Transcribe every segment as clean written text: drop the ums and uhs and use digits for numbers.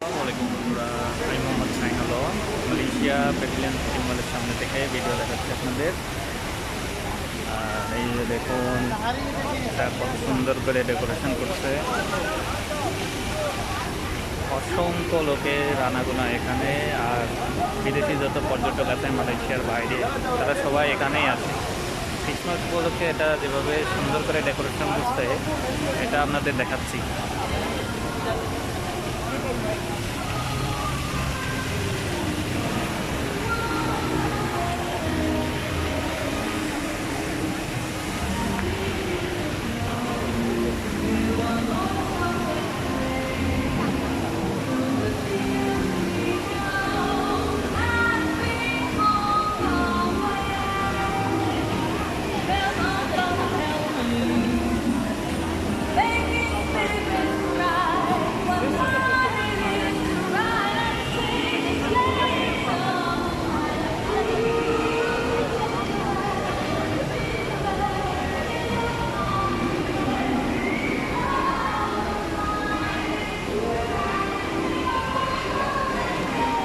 আসসালামাইকুম বন্ধুরা, আমি Mohammad Shahin Alam Malaysia pavilion city মলের সামনে থেকে ভিডিও দেখাচ্ছি আপনাদের। আর এই যে দেখুন, এটা কত সুন্দর করে ডেকোরেশন করছে। অসংখ্য লোকের আনাগোনা এখানে, আর বিদেশি যত পর্যটক আছে মালয়েশিয়ার বাইরে তারা সবাই এখানেই আসে। ক্রিসমাস উপলক্ষে এটা যেভাবে সুন্দর করে ডেকোরেশন করছে, এটা আপনাদের দেখাচ্ছি।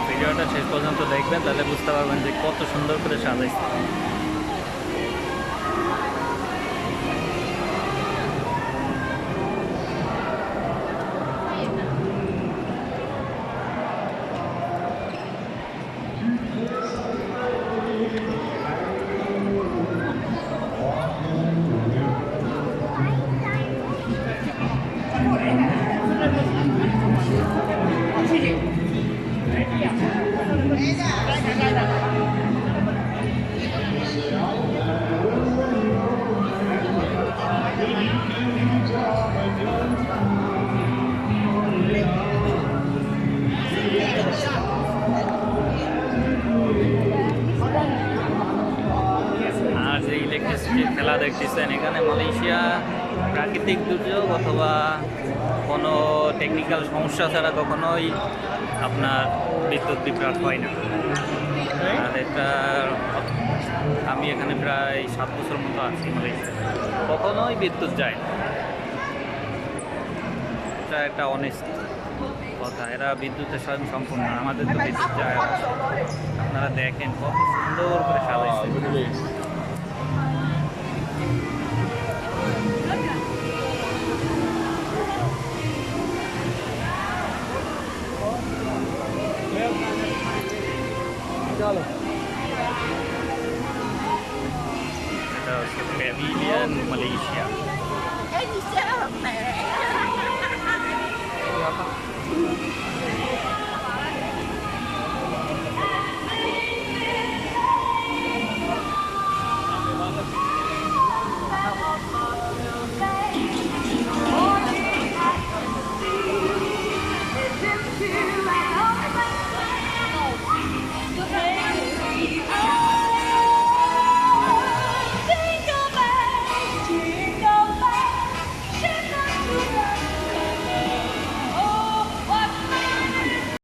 ভিডিওটা শেষ পর্যন্ত দেখবেন, তাহলে বুঝতে পারবেন যে কত সুন্দর করে সাজাইছে। আর যে ইলেকট্রিসিটির খেলা দেখতেছেন এখানে, মালয়েশিয়া প্রাকৃতিক দুর্যোগ অথবা কোনো টেকনিক্যাল সমস্যা ছাড়া কখনোই আপনার বিদ্যুৎ বিভ্রাট হয় না। আর এটা আমি এখানে প্রায় 7 বছর মতো আছি মালয়েশিয়া, কখনোই বিদ্যুৎ যায় না। এটা একটা অনেস্ট কথা, এরা বিদ্যুতের স্বয়ং সম্পূর্ণ। আমাদের তো বিদ্যুৎ যায়। আপনারা দেখেন কত সুন্দর করে সাজাইছে। এটা হচ্ছে প্যাভিলিয়ন মালয়েশিয়া।